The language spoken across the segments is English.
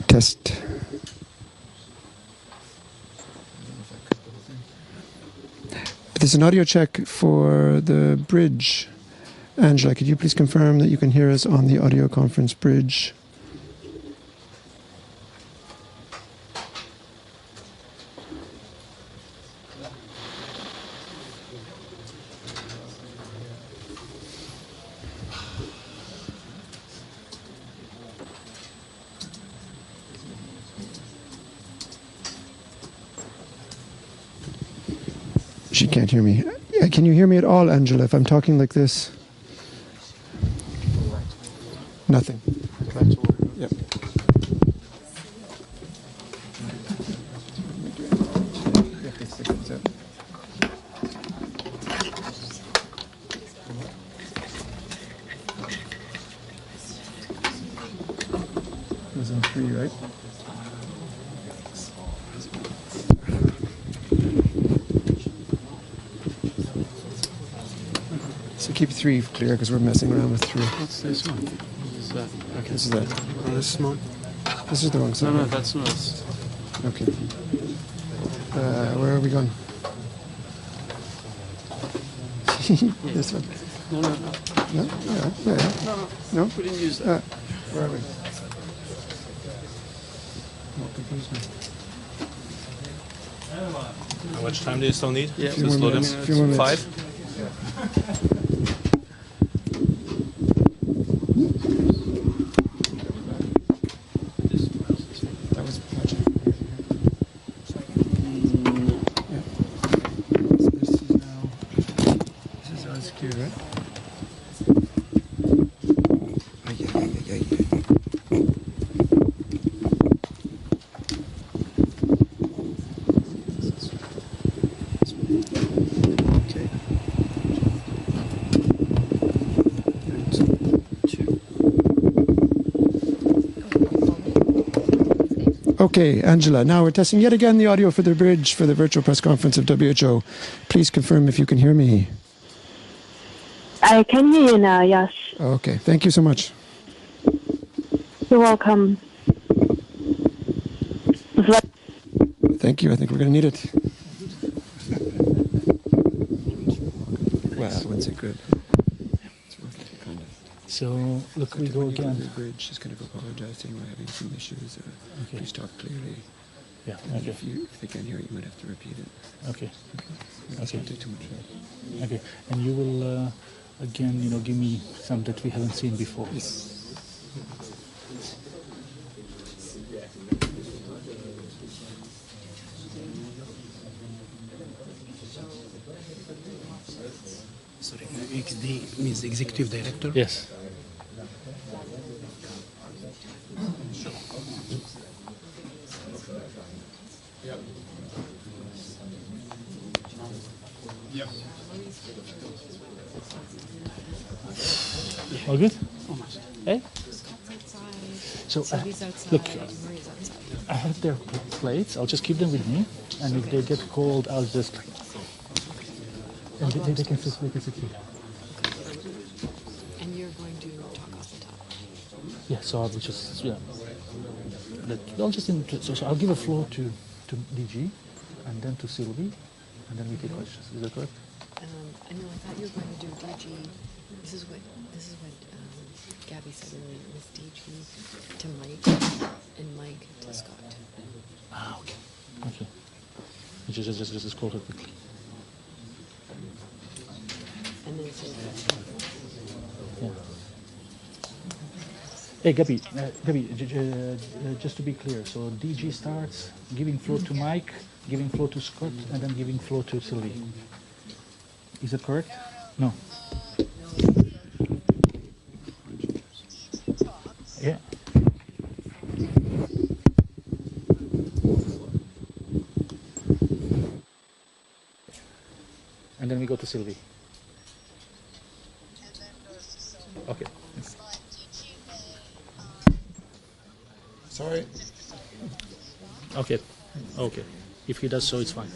Test. There's an audio check for the bridge. Angela, could you please confirm that you can hear us on the audio conference bridge? She can't hear me. Can you hear me at all, Angela, if I'm talking like this? Nothing. Yep. It was on 3, right? So keep 3 clear because we're messing around with 3. What's this one? Is that? Okay. This is that. Oh, this is one? This is the wrong side. No, that's not. Okay. Where are we going? This one. No, no, no. No? Yeah. No? We didn't use that. Where are we? Don't confuse me. How much time do you still need? Yeah, Few more minutes. Few more minutes. 5? That was magic. Yeah. So this is now. This is ours here, right? Okay. Okay, Angela, now we're testing yet again the audio for the bridge for the virtual press conference of WHO. Please confirm if you can hear me. I can hear you now, yes. Okay, thank you so much. You're welcome. Thank you, I think we're going to need it. Well, I wouldn't say good. It's working, kind of. So, look, we go again. The bridge, she's going to go apologize, saying we're having some issues. Okay. Please talk clearly. Yeah, And okay. if they can't hear it, you might have to repeat it. Okay. Let's Okay. not take too much. Okay. And you will, again, give me some that we haven't seen before. Yes. Sorry, XD means executive director? Yes. All good? Almost. Hey? So, look, I have their plates. I'll just keep them with me, and if they get cold, I'll just. And they can sit here. And you're going to talk off the top. Yeah, so I'll just I'll just so I'll give a floor to DG, and then to Sylvie, and then we take questions. Is that correct? I know. I thought you were going to do DG. This is what Gabby said earlier. It was DG to Mike and Mike to Scott. Ah, okay. Okay. Just scroll her quickly. And then so. Yeah. Hey, Gabby, just to be clear, so DG starts giving floor to Mike, giving floor to Scott, and then giving floor to Sylvie. Is that correct? No. Yeah. And then we go to Sylvie. Okay. Sorry. Okay. Okay. If he does so, it's fine.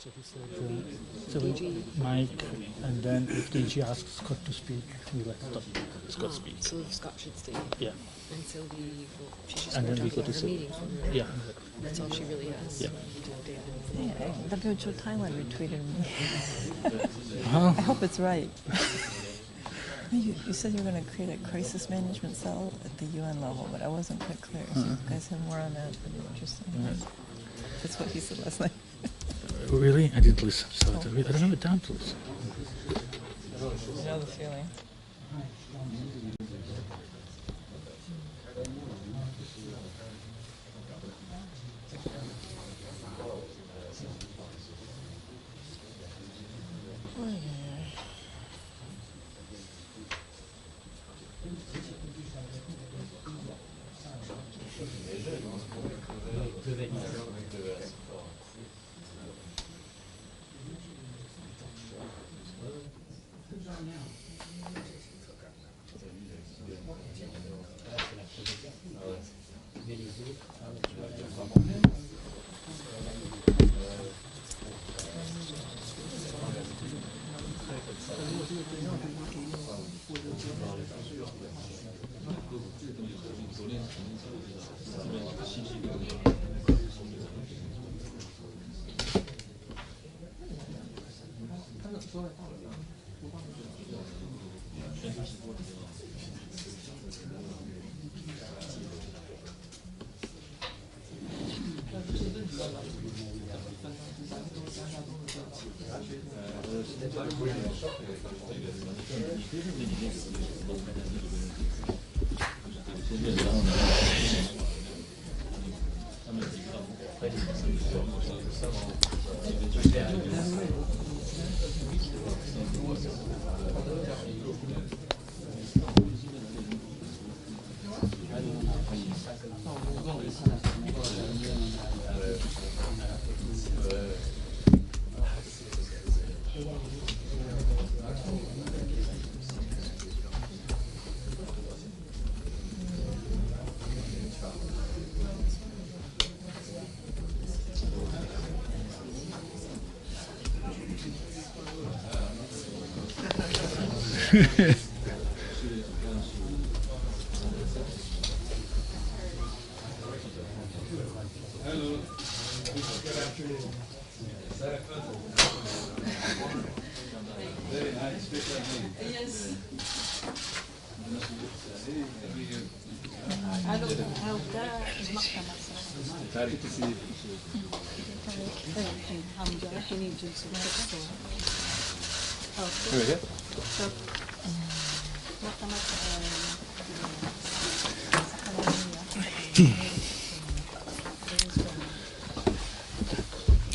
So he said, Mike, and then if DG asks Scott to speak, we let Scott speak. So Scott should stay. Yeah. And Sylvie, well, she's just And going then to we talk go about to her Sylvie. meeting from her. Yeah. That's all she really has. Yeah. Hey, WHO Thailand retweeted me. Huh? I hope it's right. You said you were going to create a crisis management cell at the UN level, but I wasn't quite clear. So you guys have more on that. That'd be interesting. That's what he said last night. Really? I didn't listen. So I don't have it down to listen. You know the feeling.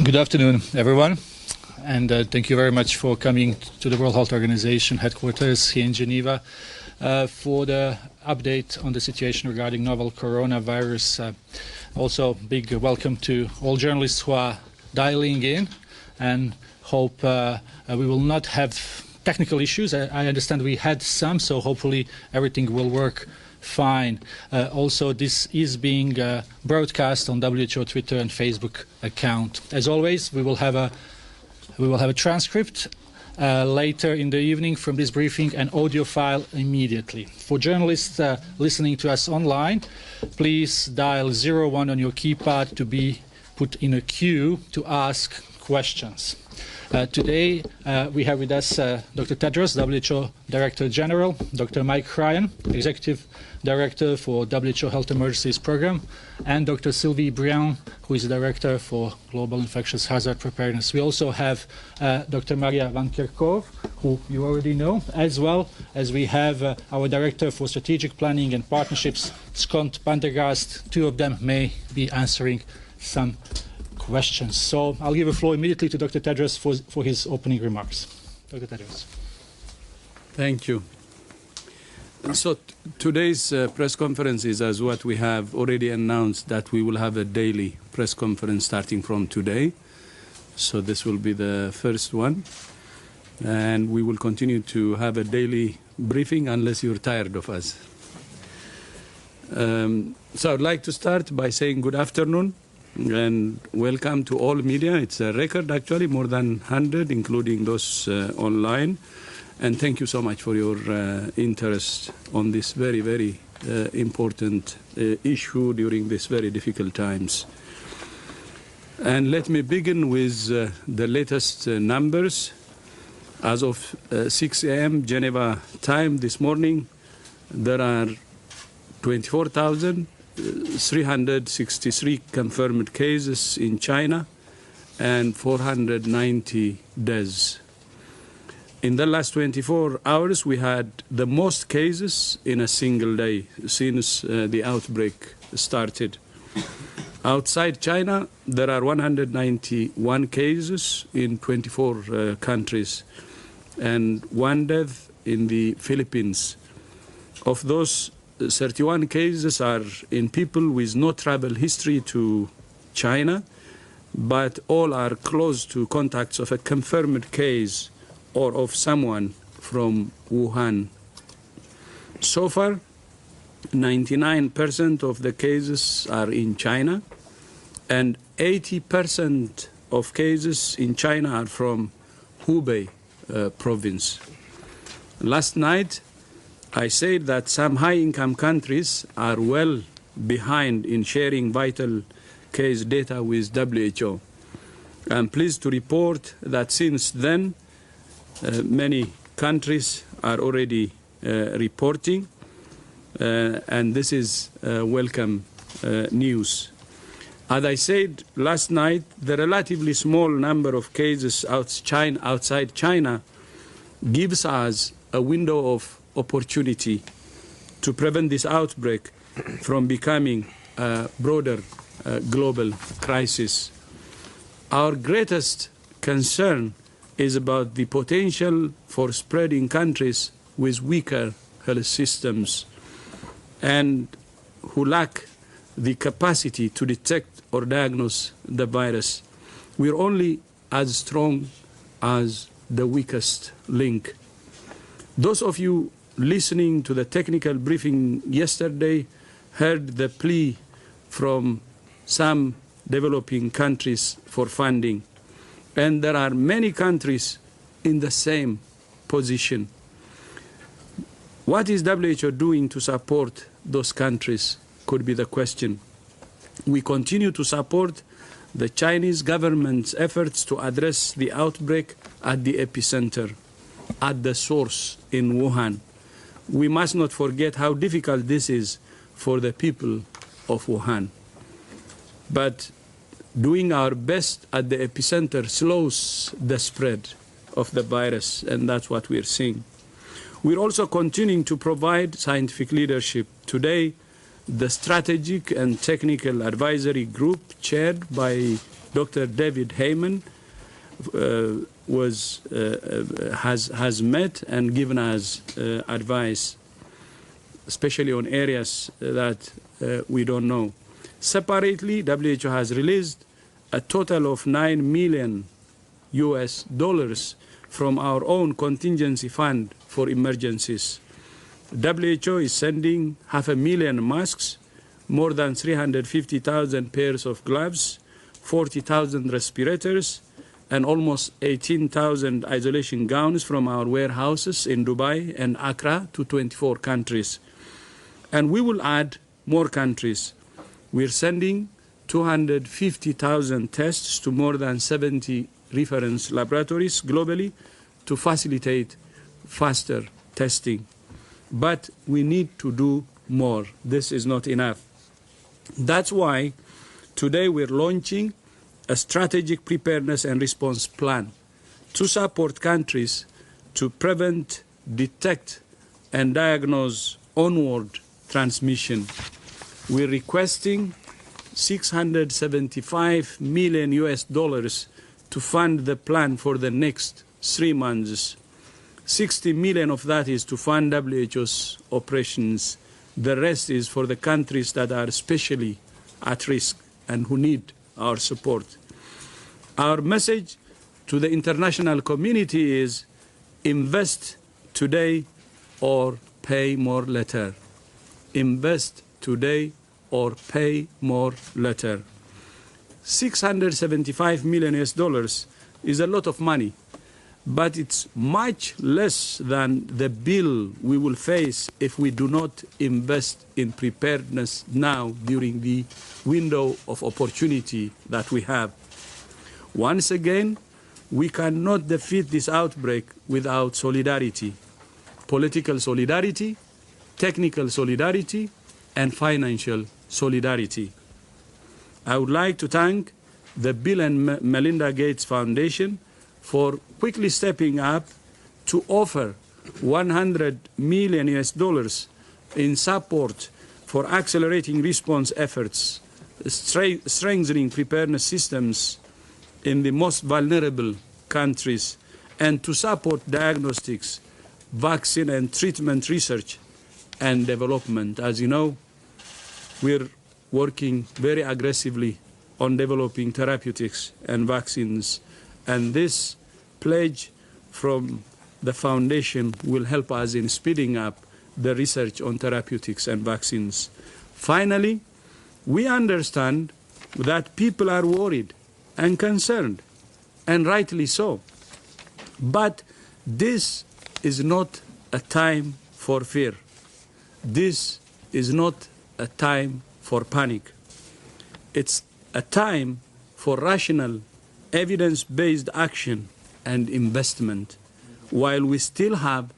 Good afternoon, everyone, and thank you very much for coming to the World Health Organization headquarters here in Geneva for the update on the situation regarding novel coronavirus. Also, big welcome to all journalists who are dialing in, and hope we will not have technical issues. I understand we had some, so hopefully everything will work fine. Also, this is being broadcast on WHO Twitter and Facebook account. As always, we will have a transcript later in the evening from this briefing, and audio file immediately. For journalists listening to us online, please dial 01 on your keypad to be put in a queue to ask questions. Today we have with us Dr. Tedros, WHO Director General, Dr. Mike Ryan, Executive Director for WHO Health Emergencies Program, and Dr. Sylvie Briand, who is Director for Global Infectious Hazard Preparedness. We also have Dr. Maria Van Kerkhove, who you already know, as well as we have our Director for Strategic Planning and Partnerships, Scott Pendergast. Two of them may be answering some questions. So I'll give the floor immediately to Dr. Tedros for his opening remarks. Dr. Tedros. Thank you. So today's press conference is as what we have already announced, that we will have a daily press conference starting from today. So this will be the first one. And we will continue to have a daily briefing unless you're tired of us. So I'd like to start by saying good afternoon and welcome to all media. It's a record, actually, more than 100, including those online. And thank you so much for your interest on this very, very important issue during these very difficult times. And let me begin with the latest numbers. As of 6 a.m. Geneva time this morning, there are 24,363 confirmed cases in China and 490 deaths. In the last 24 hours, we had the most cases in a single day since the outbreak started. Outside China, there are 191 cases in 24 countries and 1 death in the Philippines. Of those, 31 cases are in people with no travel history to China, but all are close to contacts of a confirmed case or of someone from Wuhan. So far, 99% of the cases are in China, and 80% of cases in China are from Hubei province. Last night, I said that some high-income countries are well behind in sharing vital case data with WHO. I'm pleased to report that since then, many countries are already reporting, and this is welcome news. As I said last night, the relatively small number of cases outside China gives us a window of opportunity to prevent this outbreak from becoming a broader global crisis. Our greatest concern is about the potential for spread in countries with weaker health systems and who lack the capacity to detect or diagnose the virus. We're only as strong as the weakest link. Those of you listening to the technical briefing yesterday heard the plea from some developing countries for funding. And there are many countries in the same position. What is WHO doing to support those countries could be the question. We continue to support the Chinese government's efforts to address the outbreak at the epicenter, at the source in Wuhan. We must not forget how difficult this is for the people of Wuhan. But doing our best at the epicenter slows the spread of the virus, and that's what we're seeing. We're also continuing to provide scientific leadership. Today, the Strategic and Technical Advisory Group, chaired by Dr. David Heyman, has met and given us advice, especially on areas that we don't know. Separately, WHO has released a total of $9 million from our own contingency fund for emergencies. WHO is sending 500,000 masks, more than 350,000 pairs of gloves, 40,000 respirators, and almost 18,000 isolation gowns from our warehouses in Dubai and Accra to 24 countries. And we will add more countries. We're sending 250,000 tests to more than 70 reference laboratories globally to facilitate faster testing. But we need to do more. This is not enough. That's why today we're launching a strategic preparedness and response plan to support countries to prevent, detect, and diagnose onward transmission. We're requesting $675 million to fund the plan for the next 3 months. 60 million of that is to fund WHO's operations. The rest is for the countries that are especially at risk and who need our support. Our message to the international community is invest today or pay more later. Invest today or pay more later. $675 million is a lot of money, but it's much less than the bill we will face if we do not invest in preparedness now during the window of opportunity that we have. Once again, we cannot defeat this outbreak without solidarity, political solidarity, technical solidarity, and financial solidarity. I would like to thank the Bill and Melinda Gates Foundation for quickly stepping up to offer $100 million in support for accelerating response efforts, strengthening preparedness systems in the most vulnerable countries, and to support diagnostics, vaccine and treatment research and development. As you know, we're working very aggressively on developing therapeutics and vaccines, and this pledge from the foundation will help us in speeding up the research on therapeutics and vaccines. Finally, we understand that people are worried and concerned, and rightly so. But this is not a time for fear. This is not a time for panic. It's a time for rational, evidence-based action and investment, while we still have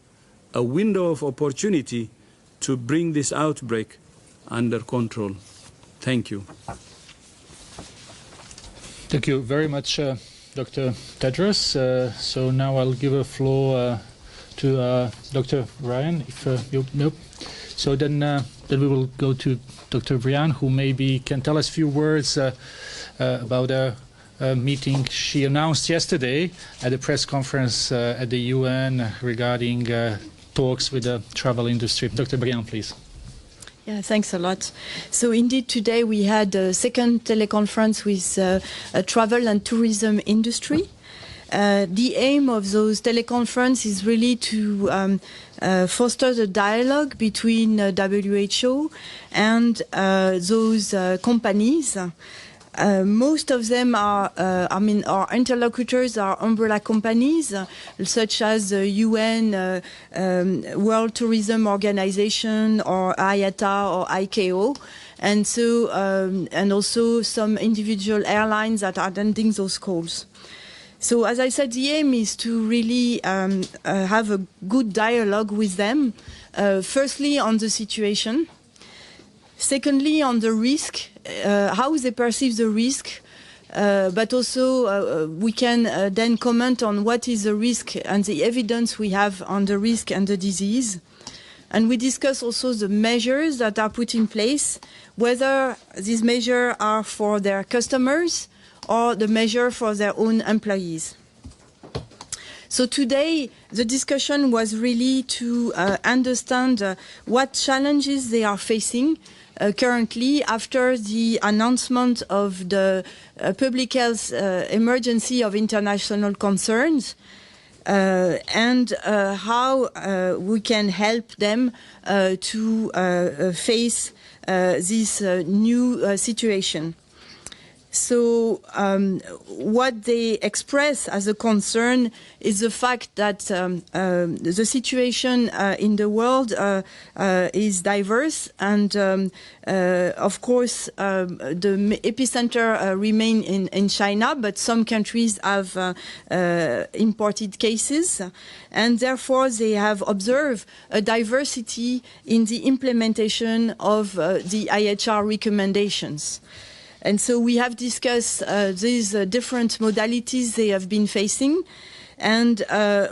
a window of opportunity to bring this outbreak under control. Thank you. Thank you very much, Dr. Tedros. So now I'll give a floor to Dr. Ryan. Nope. So then we will go to Dr. Brian, who maybe can tell us a few words about a meeting she announced yesterday at a press conference at the UN regarding talks with the travel industry. Dr. Brian, please. Yeah, thanks a lot. So indeed, today we had a second teleconference with travel and tourism industry. The aim of those teleconferences is really to foster the dialogue between WHO and those companies. Most of them are, our interlocutors are umbrella companies, such as the UN, World Tourism Organization, or IATA or ICAO, and so and also some individual airlines that are attending those calls. So, as I said, the aim is to really have a good dialogue with them. Firstly, on the situation. Secondly, on the risk, how they perceive the risk, but also we can then comment on what is the risk and the evidence we have on the risk and the disease. And we discuss also the measures that are put in place, whether these measures are for their customers or the measure for their own employees. So today, the discussion was really to understand what challenges they are facing currently after the announcement of the public health emergency of international concerns, and how we can help them to face this new situation. So what they express as a concern is the fact that the situation in the world is diverse, and of course the epicenter remain in China, but some countries have imported cases, and therefore they have observed a diversity in the implementation of the IHR recommendations. And so we have discussed these different modalities they have been facing, and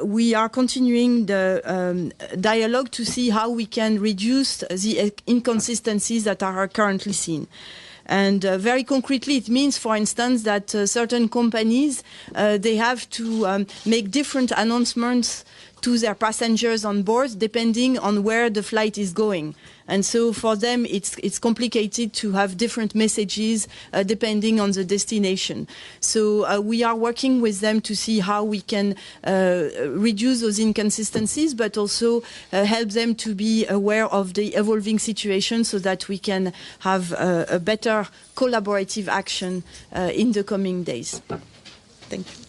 we are continuing the dialogue to see how we can reduce the inconsistencies that are currently seen. And very concretely, it means, for instance, that certain companies, they have to make different announcements to their passengers on board depending on where the flight is going. And so for them, it's complicated to have different messages depending on the destination. So we are working with them to see how we can reduce those inconsistencies, but also help them to be aware of the evolving situation so that we can have a better collaborative action in the coming days. Thank you.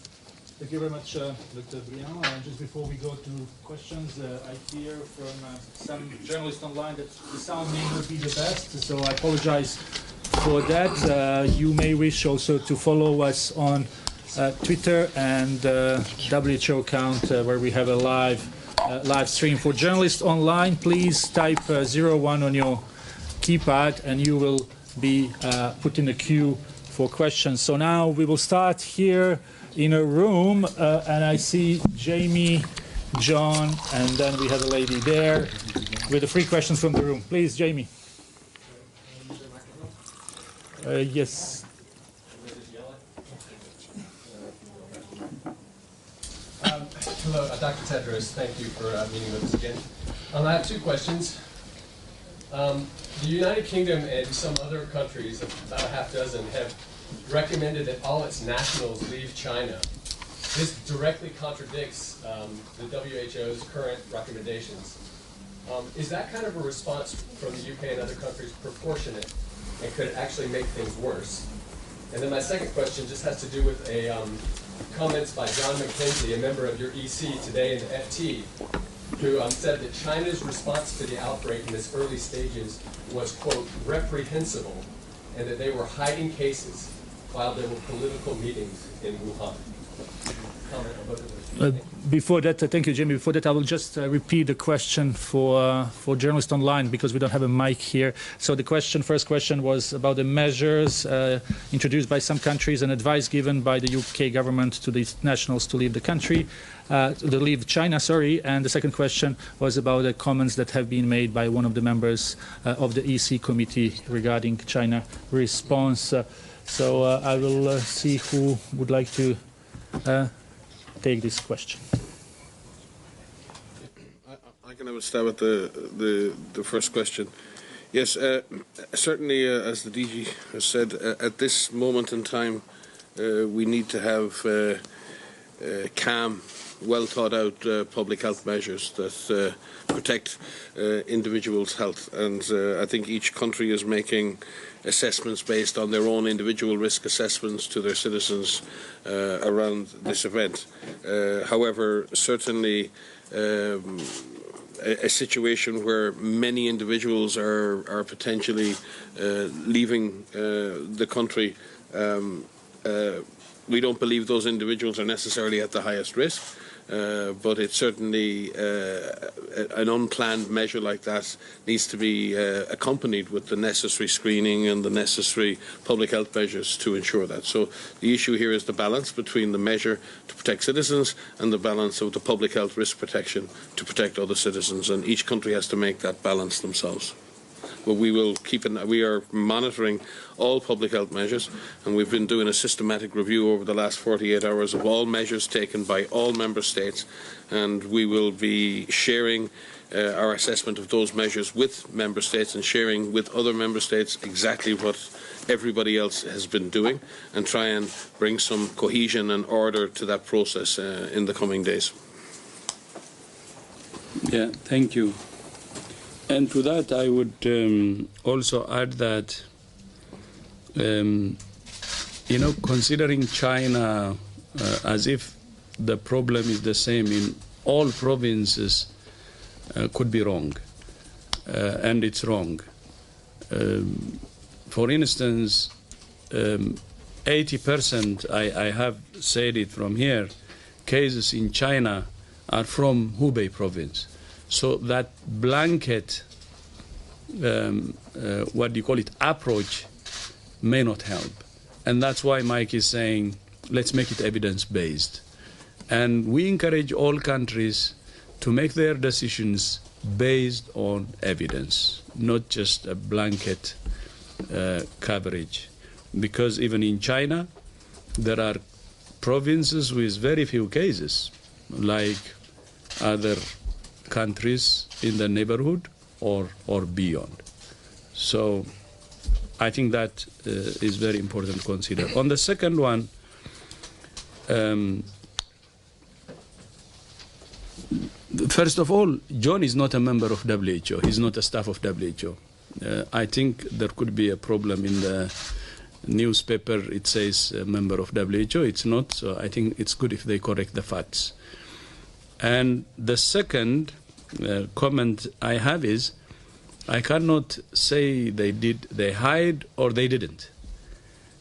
Thank you very much, Dr. Briand. Just before we go to questions, I hear from some journalists online that the sound may not be the best, so I apologize for that. You may wish also to follow us on Twitter and WHO account where we have a live stream. For journalists online, please type 01 on your keypad and you will be put in a queue for questions. So now we will start here in a room, and I see Jamie, John, and then we have a lady there with the 3 questions from the room. Please, Jamie. Yes. Hello, Dr. Tedros. Thank you for meeting with us again. I have 2 questions. The United Kingdom and some other countries, about a half dozen, have recommended that all its nationals leave China. This directly contradicts the WHO's current recommendations. Is that kind of a response from the UK and other countries proportionate, and could it actually make things worse? And then my second question just has to do with comments by John McKenzie, a member of your EC today in the FT, who said that China's response to the outbreak in its early stages was, quote, reprehensible, and that they were hiding cases while there were political meetings in Wuhan. Comment on both of those. Before that, thank you, Jamie. Before that, I will just repeat the question for journalists online because we don't have a mic here. So the first question was about the measures introduced by some countries and advice given by the UK government to the nationals to leave the country, to leave China, sorry. And the second question was about the comments that have been made by one of the members of the EC committee regarding China response. So I will see who would like to take this question. I can have a stab at the first question. Yes, certainly, as the DG has said, at this moment in time, we need to have calm, well thought out public health measures that protect individuals' health. And I think each country is making assessments based on their own individual risk assessments to their citizens around this event. However, certainly a situation where many individuals are potentially leaving the country, we don't believe those individuals are necessarily at the highest risk. But it's certainly an unplanned measure like that needs to be accompanied with the necessary screening and the necessary public health measures to ensure that. So the issue here is the balance between the measure to protect citizens and the balance of the public health risk protection to protect other citizens, and each country has to make that balance themselves. But we will we are monitoring all public health measures, and we've been doing a systematic review over the last 48 hours of all measures taken by all member states, and we will be sharing our assessment of those measures with member states and sharing with other member states exactly what everybody else has been doing, and try and bring some cohesion and order to that process in the coming days. Yeah, thank you. And to that, I would also add that, considering China as if the problem is the same in all provinces could be wrong, and it's wrong. For instance, 80%, I have said it from here, cases in China are from Hubei province. So that blanket, approach may not help. And that's why Mike is saying, let's make it evidence-based. And we encourage all countries to make their decisions based on evidence, not just a blanket coverage, because even in China, there are provinces with very few cases, like other countries in the neighborhood or beyond. So I think that is very important to consider. On the second one, first of all, John is not a member of WHO. He's not a staff of WHO. I think there could be a problem in the newspaper. It says a member of WHO. It's not. So I think it's good if they correct the facts. And the second comment I have is, I cannot say they hide or they didn't.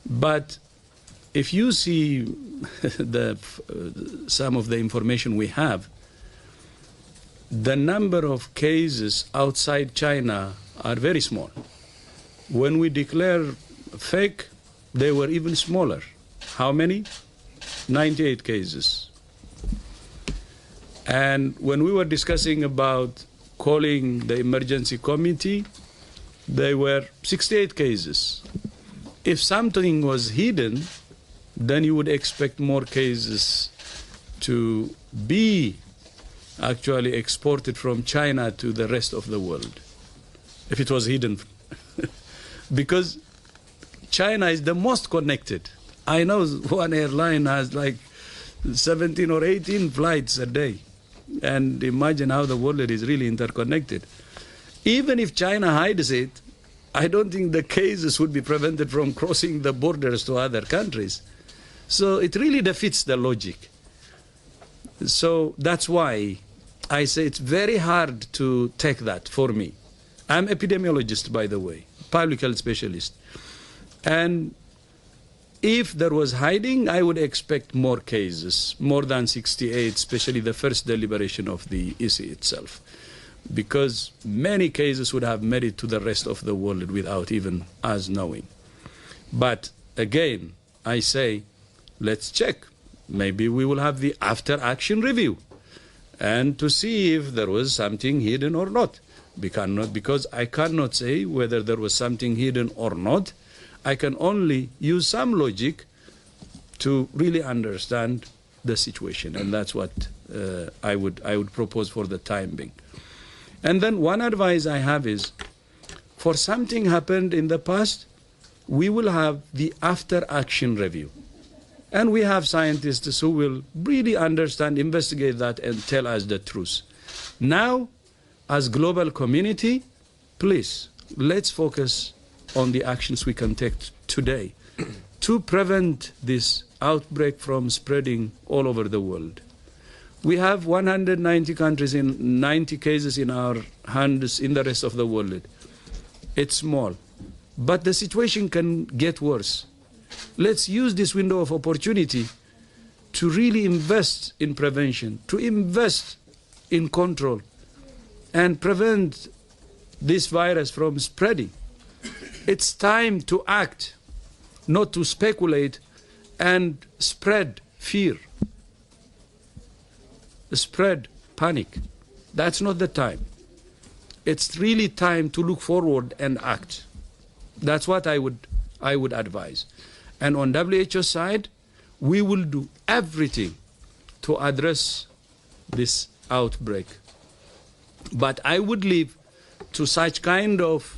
But if you see some of the information we have, the number of cases outside China are very small. When we declare fake, they were even smaller. How many? 98 cases. And when we were discussing about calling the emergency committee, there were 68 cases. If something was hidden, then you would expect more cases to be actually exported from China to the rest of the world, if it was hidden. Because China is the most connected. I know one airline has like 17 or 18 flights a day. And imagine how the world is really interconnected. Even if China hides it, I don't think the cases would be prevented from crossing the borders to other countries. So it really defeats the logic. So that's why I say it's very hard to take that for me. I'm epidemiologist, by the way, public health specialist. And if there was hiding, I would expect more cases, more than 68, especially the first deliberation of the EC itself, because many cases would have made it to the rest of the world without even us knowing. But again, I say, let's check. Maybe we will have the after-action review and to see if there was something hidden or not. Because I cannot say whether there was something hidden or not. I can only use some logic to really understand the situation, and that's what I would propose for the time being. And then one advice I have is, for something happened in the past, we will have the after-action review. And we have scientists who will really understand, investigate that, and tell us the truth. Now, as global community, please, let's focus on the actions we can take today to prevent this outbreak from spreading all over the world. We have 190 countries in 90 cases in our hands in the rest of the world. It's small, but the situation can get worse. Let's use this window of opportunity to really invest in prevention, to invest in control, and prevent this virus from spreading. It's time to act, not to speculate and spread fear, spread panic. That's not the time. It's really time to look forward and act. That's what I would advise. And on WHO side, we will do everything to address this outbreak. But I would leave to such kind of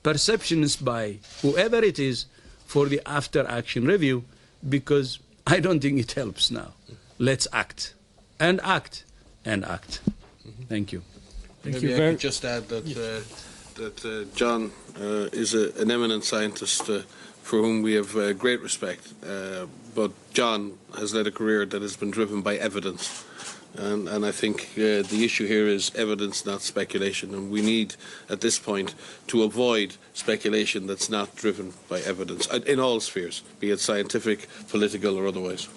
perceptions by whoever it is for the after-action review, because I don't think it helps now. Let's act, and act, and act. Thank you. Maybe I could just add that John is an eminent scientist for whom we have great respect. But John has led a career that has been driven by evidence. And I think the issue here is evidence, not speculation. And we need, at this point, to avoid speculation that's not driven by evidence in all spheres, be it scientific, political, or otherwise.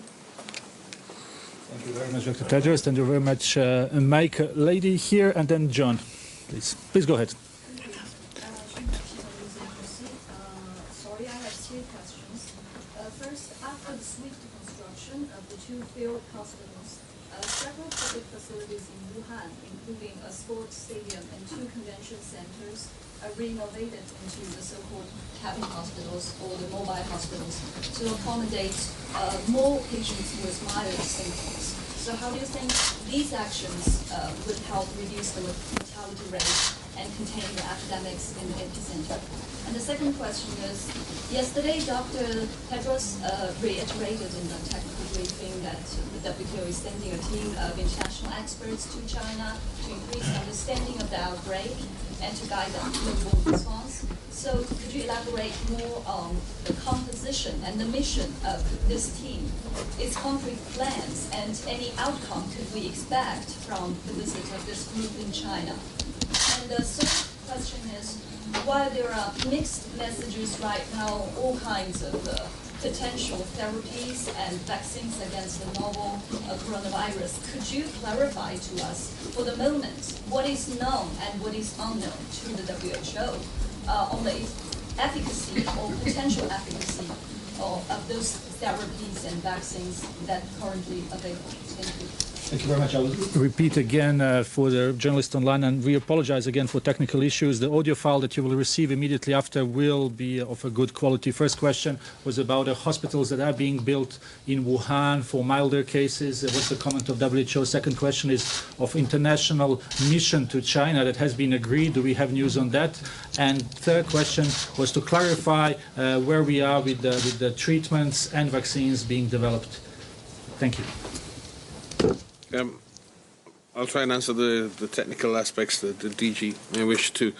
Thank you very much, Dr. Tedros. Thank you very much, Mike. Lady here, and then John. Please go ahead. Sorry, I have three questions. First, after the swift construction of the two field hospitals, several public facilities in Wuhan, including a sports stadium and two convention centers, renovated into the so-called cabin hospitals or the mobile hospitals to accommodate more patients with milder symptoms. So how do you think these actions would help reduce the mortality rate and contain the epidemics in the epicenter? And the second question is, yesterday Dr. Tedros reiterated in the technical briefing that the WTO is sending a team of international experts to China to increase understanding of the outbreak and to guide the global response. So could you elaborate more on the composition and the mission of this team, its concrete plans, and any outcome could we expect from the visit of this group in China? And the third question is, while there are mixed messages right now, all kinds of potential therapies and vaccines against the novel coronavirus, could you clarify to us, for the moment, what is known and what is unknown to the WHO on the efficacy or potential efficacy of those therapies and vaccines that are currently available? Thank you. Thank you very much. I'll repeat again for the journalists online, and we apologize again for technical issues. The audio file that you will receive immediately after will be of a good quality. First question was about the hospitals that are being built in Wuhan for milder cases. What's the comment of WHO? Second question is of international mission to China that has been agreed. Do we have news on that? And third question was to clarify where we are with the treatments and vaccines being developed. Thank you. I'll try and answer the technical aspects that the DG may wish to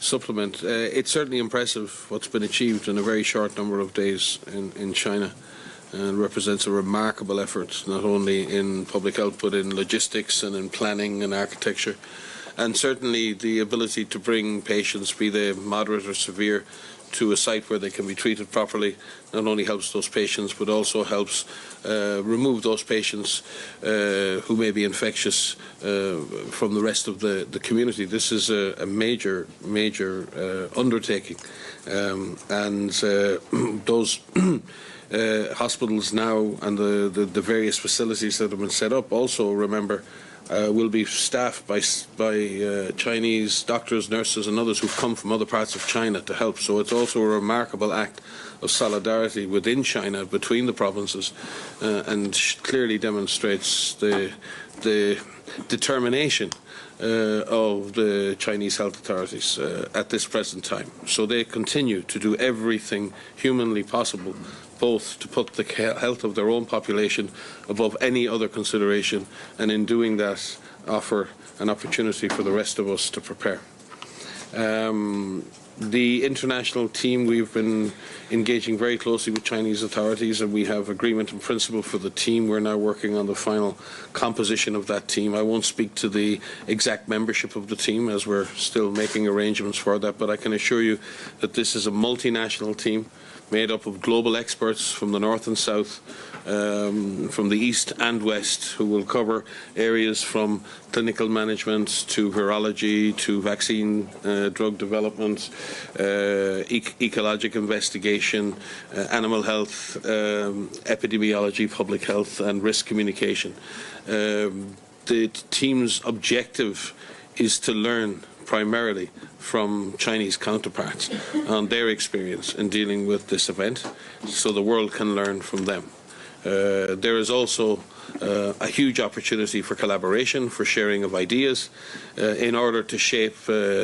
supplement. It's certainly impressive what's been achieved in a very short number of days in China, and represents a remarkable effort not only in public health but in logistics and in planning and architecture. And certainly the ability to bring patients, be they moderate or severe, to a site where they can be treated properly not only helps those patients but also helps remove those patients who may be infectious from the rest of the community. This is a major undertaking, and those hospitals now and the various facilities that have been set up also, remember, will be staffed by Chinese doctors, nurses and others who've come from other parts of China to help. So it's also a remarkable act of solidarity within China, between the provinces, and clearly demonstrates the determination of the Chinese health authorities at this present time. So they continue to do everything humanly possible, both to put the health of their own population above any other consideration, and in doing that offer an opportunity for the rest of us to prepare. The international team, we've been engaging very closely with Chinese authorities, and we have agreement in principle for the team. We're now working on the final composition of that team. I won't speak to the exact membership of the team as we're still making arrangements for that, but I can assure you that this is a multinational team made up of global experts from the north and south, from the east and west, who will cover areas from clinical management to virology to vaccine drug development, ecologic investigation, animal health, epidemiology, public health and risk communication. The team's objective is to learn primarily from Chinese counterparts on their experience in dealing with this event, so the world can learn from them. There is also a huge opportunity for collaboration, for sharing of ideas, in order to shape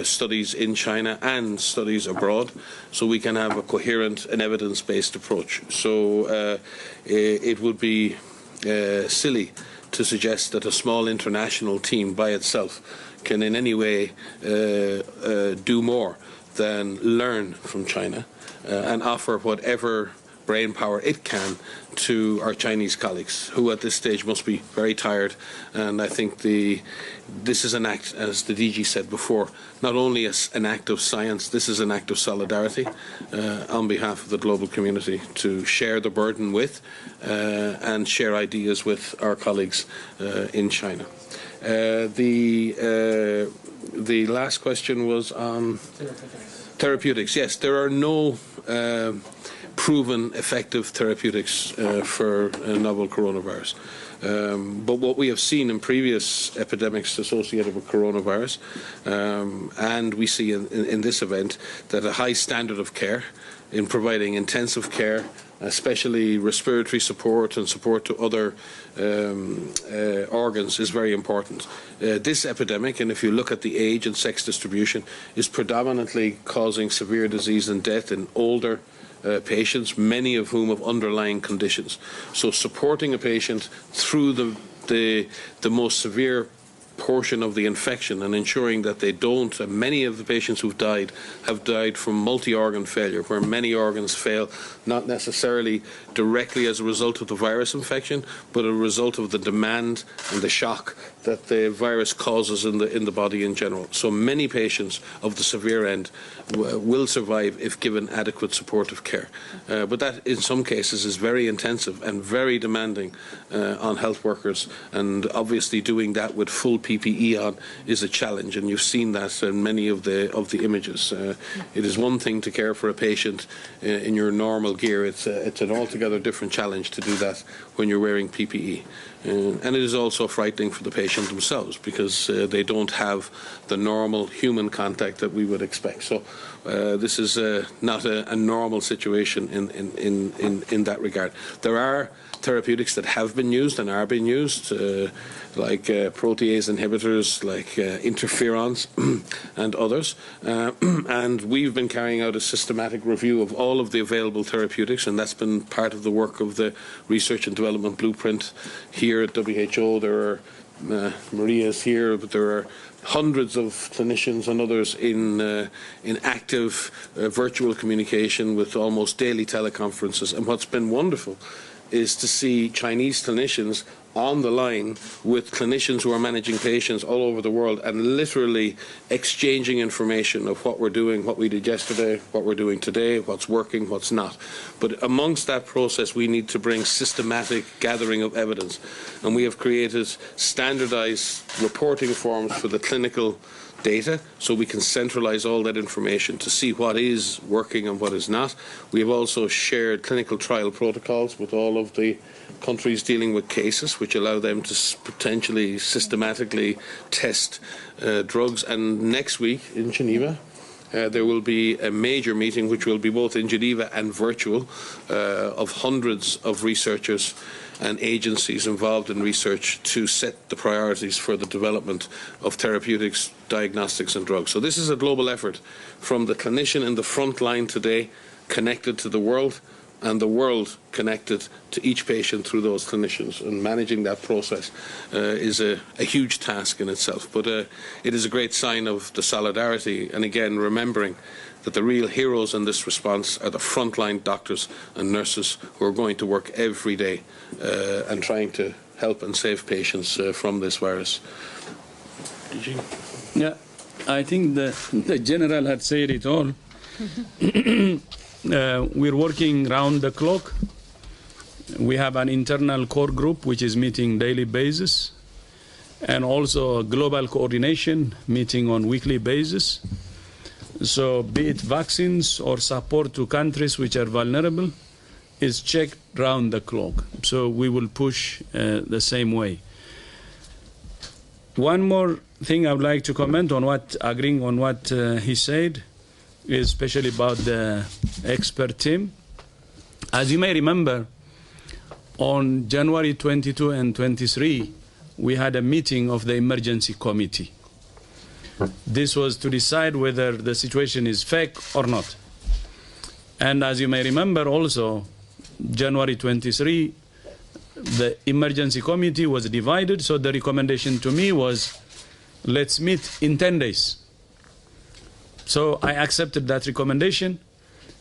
studies in China and studies abroad, so we can have a coherent and evidence-based approach. So it would be silly to suggest that a small international team by itself can in any way do more than learn from China and offer whatever brain power it can to our Chinese colleagues, who at this stage must be very tired. And I think this is an act, as the DG said before, not only as an act of science, this is an act of solidarity on behalf of the global community, to share the burden with and share ideas with our colleagues in China. The last question was on therapeutics. Yes, there are no proven effective therapeutics for novel coronavirus. But what we have seen in previous epidemics associated with coronavirus, and we see in this event, that a high standard of care in providing intensive care, especially respiratory support and support to other organs, is very important. This epidemic, and if you look at the age and sex distribution, is predominantly causing severe disease and death in older patients, many of whom have underlying conditions. So supporting a patient through the most severe portion of the infection and ensuring that they don't, and many of the patients who've died have died from multi-organ failure, where many organs fail, not necessarily directly as a result of the virus infection, but a result of the demand and the shock that the virus causes in the body in general. So many patients of the severe end will survive if given adequate supportive care. But that in some cases is very intensive and very demanding on health workers, and obviously doing that with full PPE on is a challenge, and you've seen that in many of the images. It is one thing to care for a patient in your normal gear. It's an altogether different challenge to do that when you're wearing PPE. And it is also frightening for the patient themselves, because they don't have the normal human contact that we would expect. So this is not a normal situation in that regard. There are therapeutics that have been used and are being used, like protease inhibitors, like interferons and others. And we've been carrying out a systematic review of all of the available therapeutics, and that's been part of the work of the Research and Development Blueprint here at WHO. There are Maria's here, but there are hundreds of clinicians and others in active virtual communication with almost daily teleconferences. And what's been wonderful is to see Chinese clinicians on the line with clinicians who are managing patients all over the world and literally exchanging information of what we're doing, what we did yesterday, what we're doing today, what's working, what's not. But amongst that process, we need to bring systematic gathering of evidence. And we have created standardized reporting forms for the clinical data, so we can centralize all that information to see what is working and what is not. We have also shared clinical trial protocols with all of the countries dealing with cases, which allow them to potentially systematically test drugs. And next week in Geneva, there will be a major meeting, which will be both in Geneva and virtual, of hundreds of researchers and agencies involved in research to set the priorities for the development of therapeutics, diagnostics and drugs. So this is a global effort from the clinician in the front line today, connected to the world, and the world connected to each patient through those clinicians. And managing that process is a huge task in itself. But it is a great sign of the solidarity, and again remembering that the real heroes in this response are the frontline doctors and nurses who are going to work every day and trying to help and save patients from this virus. Yeah, I think the General had said it all. We're working round the clock. We have an internal core group which is meeting daily basis, and also a global coordination meeting on weekly basis. So be it vaccines or support to countries which are vulnerable is checked round the clock. So we will push the same way. One more thing I would like to comment on, agreeing on what he said, especially about the expert team. As you may remember, on January 22 and 23, we had a meeting of the emergency committee. This was to decide whether the situation is fake or not. And as you may remember also, January 23, the emergency committee was divided, so the recommendation to me was, let's meet in 10 days. So I accepted that recommendation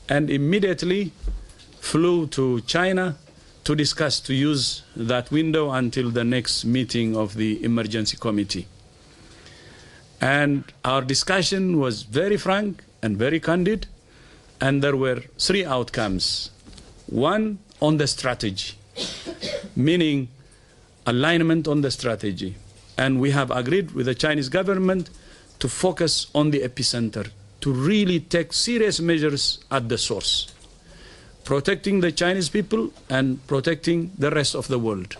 and immediately flew to China to discuss, to use that window until the next meeting of the emergency committee. And our discussion was very frank and very candid, and there were 3 outcomes. One, on the strategy, meaning alignment on the strategy. And we have agreed with the Chinese government to focus on the epicenter, to really take serious measures at the source. protecting the Chinese people and protecting the rest of the world.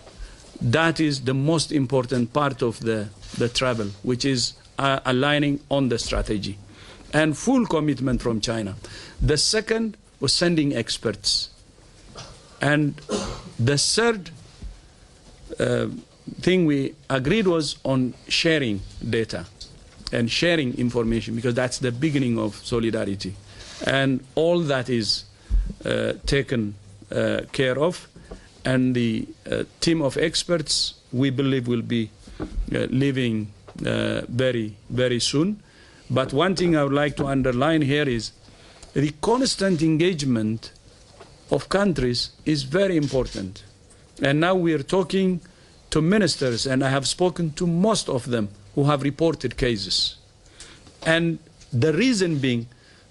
That is the most important part of the travel, which is aligning on the strategy and full commitment from China. The second was sending experts. And the third thing we agreed was on sharing data and sharing information, because that's the beginning of solidarity. And all that is taken care of. And the team of experts, we believe, will be leaving very, very soon. But one thing I would like to underline here is the constant engagement of countries is very important. And now we are talking to ministers, and I have spoken to most of them who have reported cases. And the reason being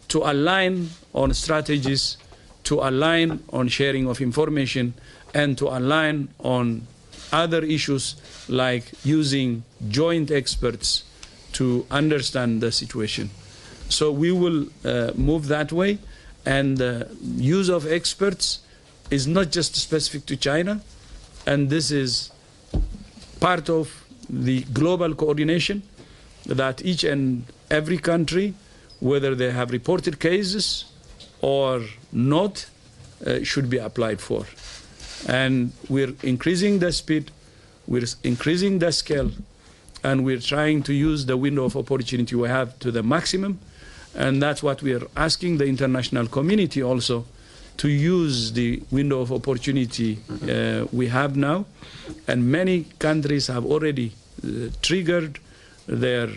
to align on strategies, to align on sharing of information, and to align on other issues like using joint experts to understand the situation. So we will move that way, and the use of experts is not just specific to China, and this is part of the global coordination that each and every country, whether they have reported cases or not, should be applied for. And we're increasing the speed, we're increasing the scale, and we're trying to use the window of opportunity we have to the maximum. And that's what we are asking the international community also, to use the window of opportunity we have now. And many countries have already triggered their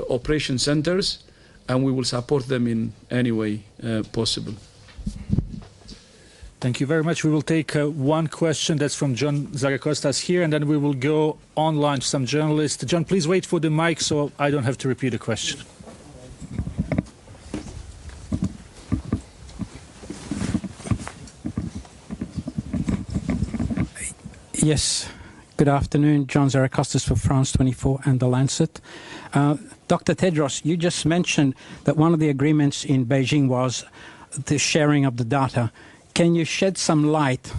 operation centers, and we will support them in any way possible. Thank you very much. We will take one question that's from John Zaracostas here, and then we will go online to some journalists. John, please wait for the mic so I don't have to repeat the question. Yes. Good afternoon. John Zaracostas for France 24 and The Lancet. Dr. Tedros, you just mentioned that one of the agreements in Beijing was the sharing of the data. Can you shed some light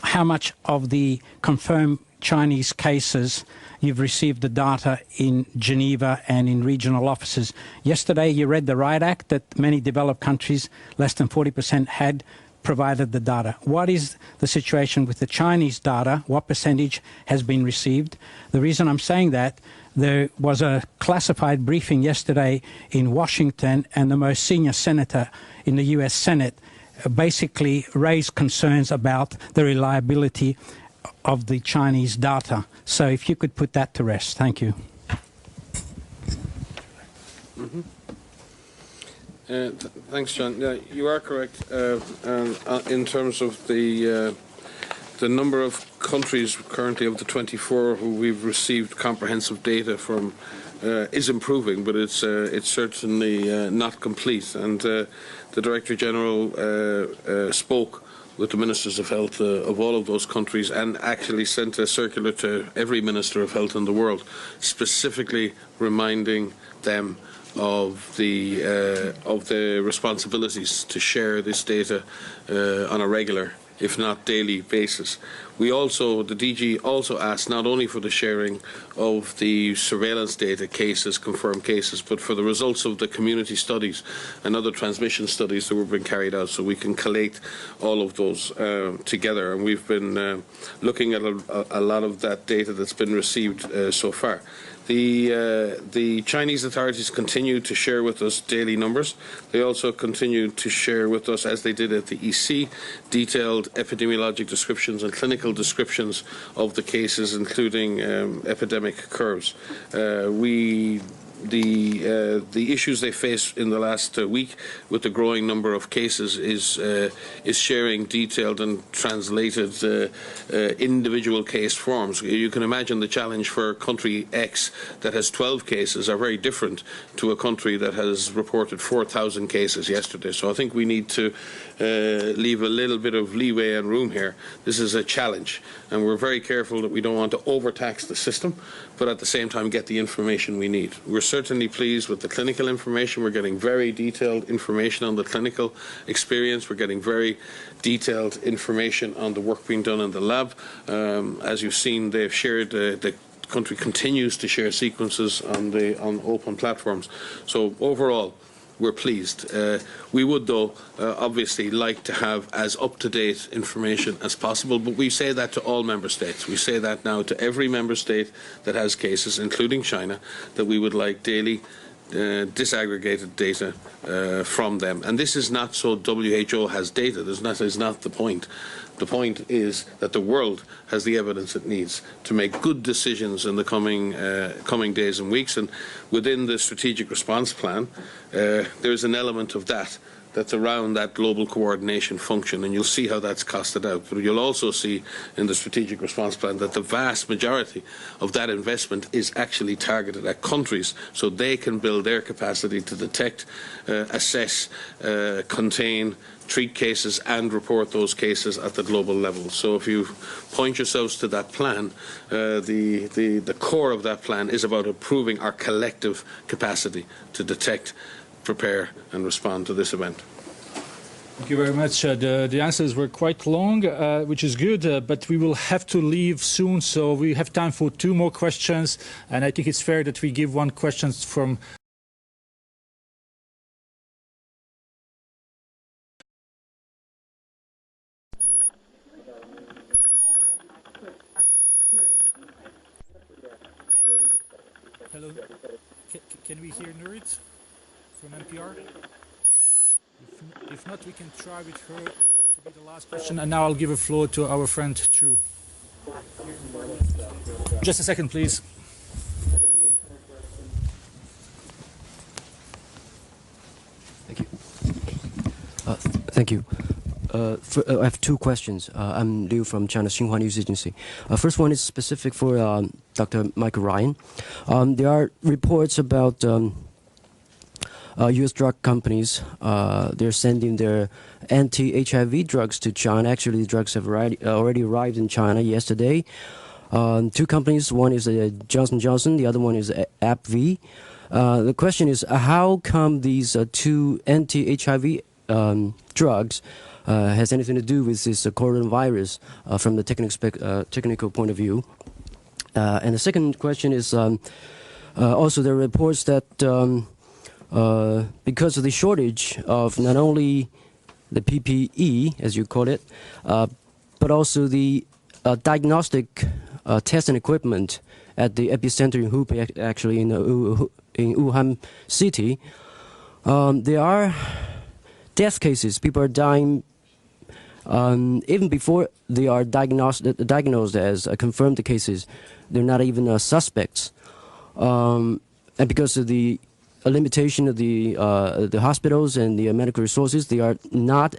how much of the confirmed Chinese cases you've received the data in Geneva and in regional offices? Yesterday you read the Riot Act that many developed countries, less than 40%, had provided the data. What is the situation with the Chinese data? What percentage has been received? The reason I'm saying that, there was a classified briefing yesterday in Washington, and the most senior senator in the US Senate basically raised concerns about the reliability of the Chinese data. So if you could put that to rest. Thank you. Mm-hmm. Thanks, John. Yeah, you are correct in terms of the number of countries currently of the 24 who we've received comprehensive data from is improving, but it's certainly not complete. And the Director General spoke with the Ministers of Health of all of those countries, and actually sent a circular to every Minister of Health in the world, specifically reminding them of the responsibilities to share this data on a regular, if not daily, basis. We also, the DG also asked not only for the sharing of the surveillance data cases, confirmed cases, but for the results of the community studies and other transmission studies that were being carried out, so we can collate all of those together. And we've been looking at a lot of that data that's been received so far. The Chinese authorities continue to share with us daily numbers. They also continue to share with us, as they did at the EC, detailed epidemiologic descriptions and clinical descriptions of the cases, including epidemic curves. The issues they face in the last week with the growing number of cases is sharing detailed and translated individual case forms. You can imagine the challenge for country X that has 12 cases are very different to a country that has reported 4,000 cases yesterday. So I think we need to leave a little bit of leeway and room here. This is a challenge, and we're very careful that we don't want to overtax the system, but at the same time get the information we need. We're certainly pleased with the clinical information. We're getting very detailed information on the clinical experience. We're getting very detailed information on the work being done in the lab. As you've seen, they've shared the country continues to share sequences on open platforms. So overall, we're pleased. We would, though, obviously like to have as up-to-date information as possible, but we say that to all member states. We say that now to every member state that has cases, including China, that we would like daily disaggregated data from them. And this is not so WHO has data. That is not the point. The point is that the world has the evidence it needs to make good decisions in the coming days and weeks. And within the strategic response plan, there's an element of that's around that global coordination function, and you'll see how that's costed out. But you'll also see in the strategic response plan that the vast majority of that investment is actually targeted at countries so they can build their capacity to detect, assess, contain, treat cases and report those cases at the global level. So if you point yourselves to that plan, the core of that plan is about improving our collective capacity to detect, prepare and respond to this event. Thank you very much. The answers were quite long, which is good, but we will have to leave soon, so we have time for 2 more questions, and I think it's fair that we give one question from Hello, can we hear Nurit from NPR? If not, we can try with her to be the last question. And now I'll give a floor to our friend Chu. Just a second, please. Thank you. Thank you. I have 2 questions. I'm Liu from China's Xinhua News Agency. First one is specific for Dr. Michael Ryan. There are reports about U.S. drug companies. They're sending their anti-HIV drugs to China. Actually, the drugs have already arrived in China yesterday. 2 companies. One is Johnson & Johnson. The other one is AbbVie. The question is, how come these 2 anti-HIV drugs has anything to do with this coronavirus from the technical point of view? And the second question is also there are reports that because of the shortage of not only the PPE, as you call it, but also the diagnostic testing equipment at the epicenter in Hubei, actually in Wuhan city, there are death cases. People are dying even before they are diagnosed as confirmed cases. They're not even suspects, and because of the limitation of the hospitals and the medical resources, they are not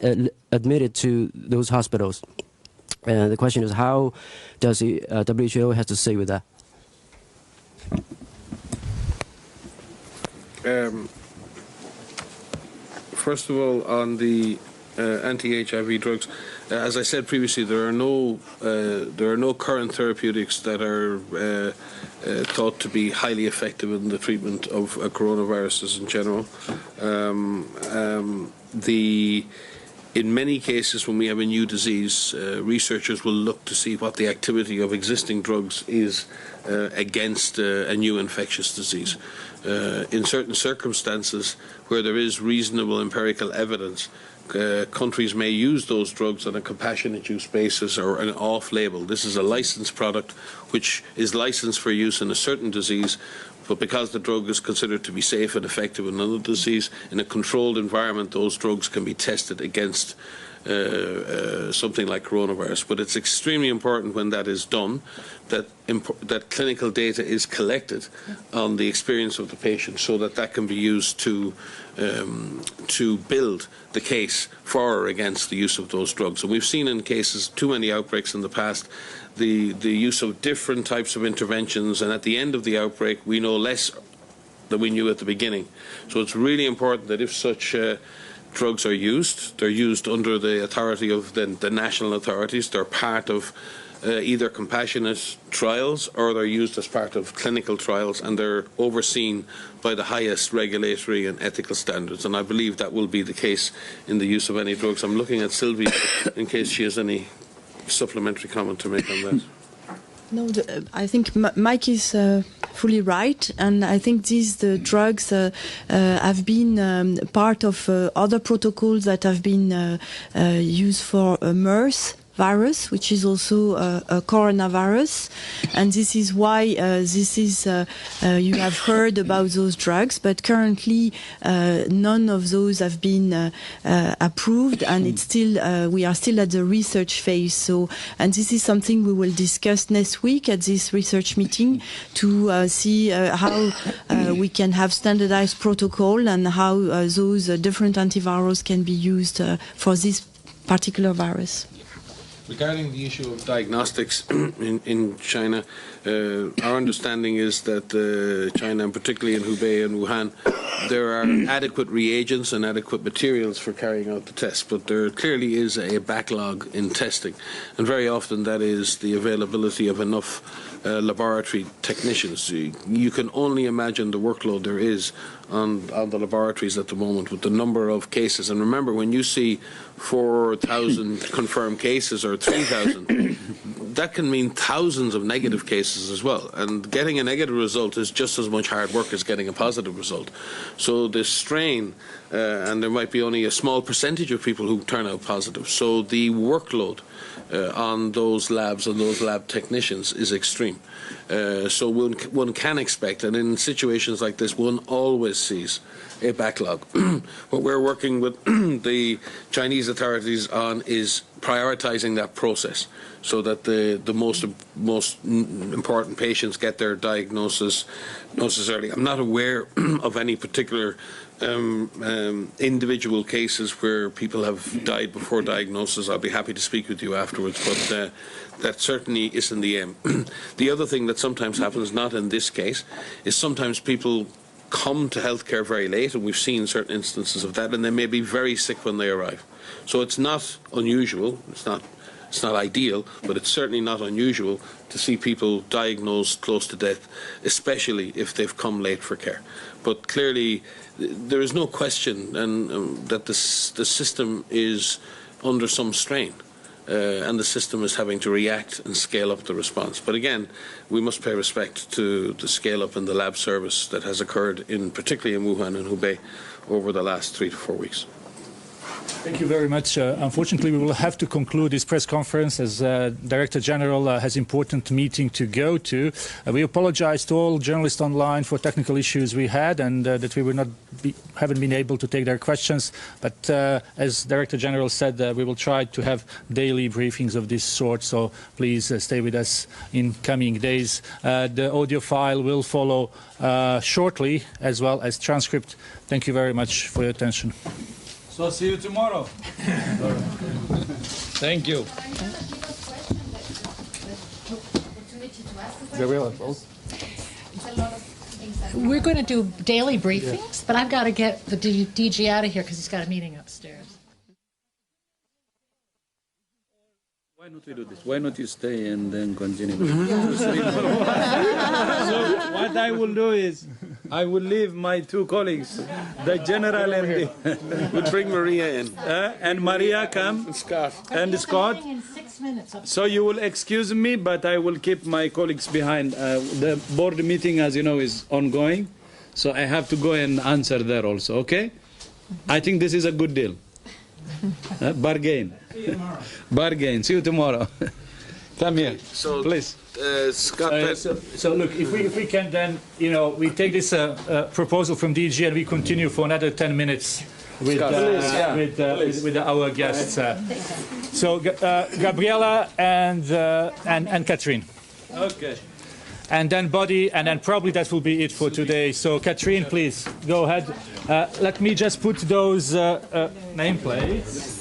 admitted to those hospitals. And the question is, how does the WHO have to say with that? First of all, on the anti-HIV drugs, as I said previously, there are no current therapeutics that are thought to be highly effective in the treatment of coronaviruses in general. In many cases, when we have a new disease, researchers will look to see what the activity of existing drugs is against a new infectious disease. In certain circumstances where there is reasonable empirical evidence, countries may use those drugs on a compassionate use basis or an off-label. This is a licensed product which is licensed for use in a certain disease, but because the drug is considered to be safe and effective in another disease, in a controlled environment, those drugs can be tested against something like coronavirus. But it's extremely important when that is done that clinical data is collected on the experience of the patient, so that can be used to build the case for or against the use of those drugs. And we've seen in cases too many outbreaks in the past the use of different types of interventions, and at the end of the outbreak we know less than we knew at the beginning. So it's really important that if such drugs are used, they're used under the authority of the national authorities. They're part of either compassionate trials or they're used as part of clinical trials, and they're overseen by the highest regulatory and ethical standards. And I believe that will be the case in the use of any drugs. I'm looking at Sylvie in case she has any supplementary comment to make on that. No, I think Mike is fully right, and I think the drugs have been part of other protocols that have been used for MERS virus, which is also a coronavirus, and this is why you have heard about those drugs, but currently none of those have been approved, and it's still we are still at the research phase. So, and this is something we will discuss next week at this research meeting to see how we can have standardized protocol and how those different antivirals can be used for this particular virus. Regarding the issue of diagnostics in China, our understanding is that China, and particularly in Hubei and Wuhan, there are adequate reagents and adequate materials for carrying out the test, but there clearly is a backlog in testing, and very often that is the availability of enough laboratory technicians. You can only imagine the workload there is on the laboratories at the moment with the number of cases. And remember, when you see 4,000 confirmed cases or 3,000, that can mean thousands of negative cases as well. And getting a negative result is just as much hard work as getting a positive result. So the strain, and there might be only a small percentage of people who turn out positive. So the workload on those labs and those lab technicians is extreme. So one can expect, and in situations like this, one always sees a backlog. What we're working with the Chinese authorities on is prioritizing that process so that the most important patients get their diagnosis early. I'm not aware of any particular individual cases where people have died before diagnosis. I'll be happy to speak with you afterwards, but that certainly isn't the aim. The other thing that sometimes happens, not in this case, is sometimes people come to healthcare very late, and we've seen certain instances of that, and they may be very sick when they arrive. So it's not unusual, it's not ideal, but it's certainly not unusual to see people diagnosed close to death, especially if they've come late for care. But clearly, there is no question that the system is under some strain. And the system is having to react and scale up the response. But again, we must pay respect to the scale up in the lab service that has occurred, particularly in Wuhan and Hubei, over the last 3 to 4 weeks. Thank you very much. Unfortunately, we will have to conclude this press conference as Director General has important meeting to go to. We apologize to all journalists online for technical issues we had and that we haven't been able to take their questions. But as Director General said, we will try to have daily briefings of this sort. So please stay with us in coming days. The audio file will follow shortly, as well as transcript. Thank you very much for your attention. So see you tomorrow. Thank you. We're going to do daily briefings, but I've got to get the DG out of here because he's got a meeting upstairs. Why not we do this? Why not you stay and then continue? So what I will do is I will leave my 2 colleagues, the general and we'll bring Maria in. And Maria come and Scott. And Scott. In 6 minutes. So you will excuse me, but I will keep my colleagues behind. The board meeting, as you know, is ongoing, so I have to go and answer there also. Okay? I think this is a good deal. Bargain. Bargain. See you tomorrow. Come here, so, please. Scott. So look, if we can then, we take this proposal from DG and we continue for another 10 minutes with our guests. So Gabriela and Catherine. Okay. And then Buddy, and then probably that will be it for today. So Catherine, please go ahead. Let me just put those nameplates.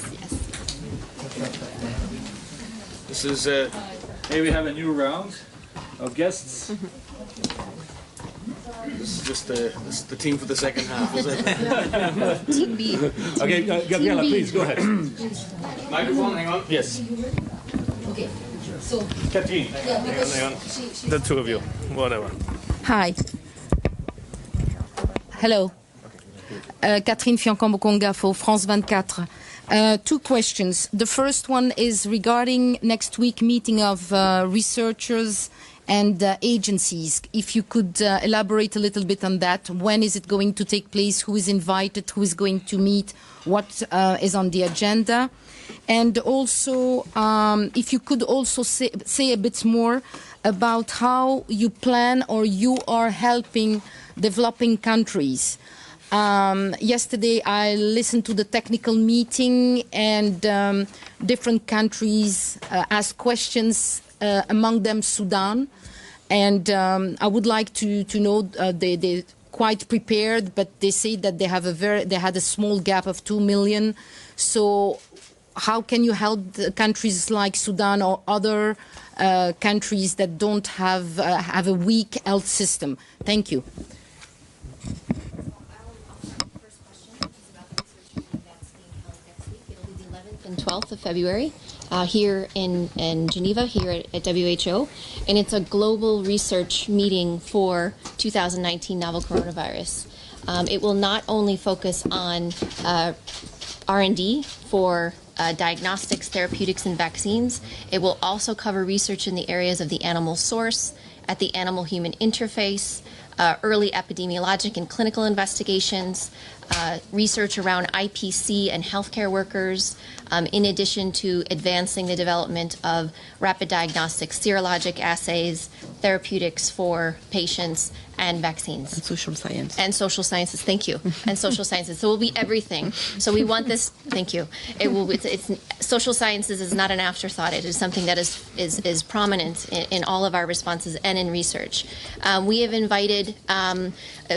This is. Here we have a new round of guests. This is just the team for the second half, is it? Team B. Okay, Gabriela, please go ahead. Microphone, hang on. Yes. Okay. So. Catherine. Yeah, because Hang on. The two of you, whatever. Hi. Hello. Catherine Fiancambokonga for France 24. Two questions. The first one is regarding next week meeting of researchers and agencies. If you could elaborate a little bit on that. When is it going to take place? Who is invited? Who is going to meet? What is on the agenda? And also, if you could also say a bit more about how you plan or you are helping developing countries. Yesterday I listened to the technical meeting and different countries asked questions, among them Sudan. And I would like to know, they're quite prepared, but they say that they had a small gap of 2 million. So how can you help the countries like Sudan or other countries that don't have a weak health system? Thank you. And 12th of February here in Geneva, here at WHO. And it's a global research meeting for 2019 novel coronavirus. It will not only focus on R&D for diagnostics, therapeutics, and vaccines. It will also cover research in the areas of the animal source, at the animal-human interface, early epidemiologic and clinical investigations, research around IPC and healthcare workers, in addition to advancing the development of rapid diagnostics, serologic assays, therapeutics for patients, and vaccines. And social science. And social sciences, thank you. And social sciences. So it will be everything. So we want this, thank you. It's social sciences is not an afterthought. It is something that is prominent in all of our responses and in research. We have invited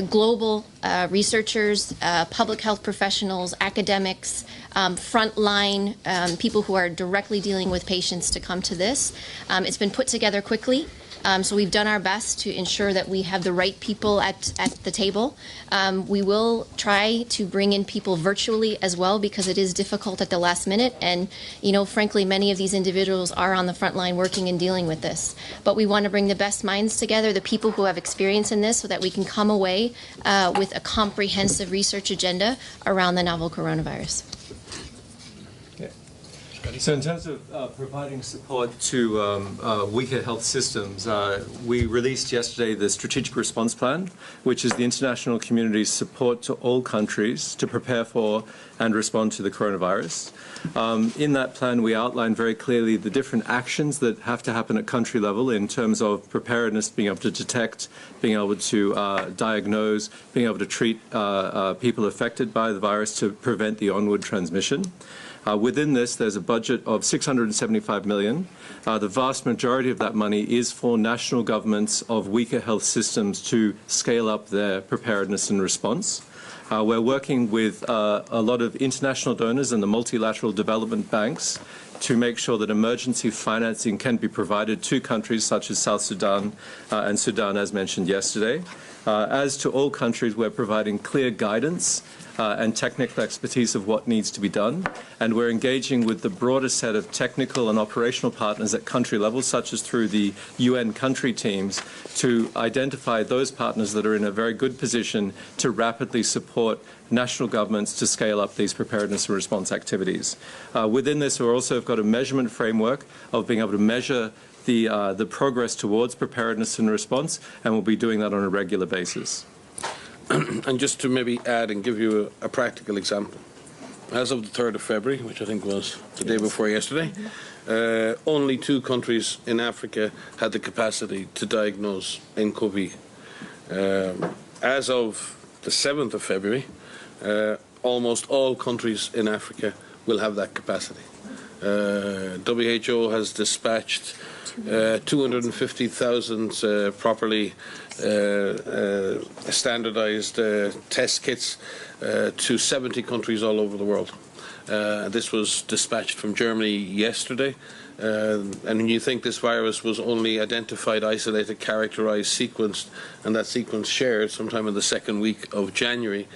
global researchers, public health professionals, academics, frontline people who are directly dealing with patients to come to this. It's been put together quickly. So we've done our best to ensure that we have the right people at the table. We will try to bring in people virtually as well because it is difficult at the last minute. And, you know, frankly, many of these individuals are on the front line working and dealing with this. But we want to bring the best minds together, the people who have experience in this, so that we can come away with a comprehensive research agenda around the novel coronavirus. So in terms of providing support to weaker health systems, we released yesterday the Strategic Response Plan, which is the international community's support to all countries to prepare for and respond to the coronavirus. In that plan, we outlined very clearly the different actions that have to happen at country level in terms of preparedness, being able to detect, being able to diagnose, being able to treat people affected by the virus to prevent the onward transmission. Within this, there's a budget of $675 million. The vast majority of that money is for national governments of weaker health systems to scale up their preparedness and response. We're working with a lot of international donors and the multilateral development banks to make sure that emergency financing can be provided to countries such as South Sudan and Sudan, as mentioned yesterday. As to all countries, we're providing clear guidance and technical expertise of what needs to be done. And we're engaging with the broader set of technical and operational partners at country level, such as through the UN country teams, to identify those partners that are in a very good position to rapidly support national governments to scale up these preparedness and response activities. Within this, we also have got a measurement framework of being able to measure the progress towards preparedness and response, and we'll be doing that on a regular basis. And just to maybe add and give you a practical example, as of the 3rd of February, which I think was the day before yesterday, only 2 countries in Africa had the capacity to diagnose nCoV. As of the 7th of February, almost all countries in Africa will have that capacity. WHO has dispatched 250,000 properly standardized test kits to 70 countries all over the world. This was dispatched from Germany yesterday. And when you think this virus was only identified, isolated, characterized, sequenced, and that sequence shared sometime in the second week of January,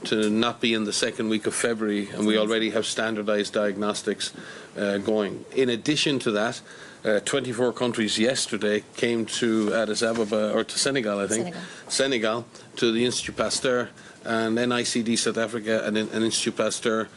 to not be in the second week of February, and we already have standardized diagnostics going. In addition to that, 24 countries yesterday came to Addis Ababa, or to Senegal, I think. Senegal, to the Institut Pasteur, and NICD South Africa and Institut Pasteur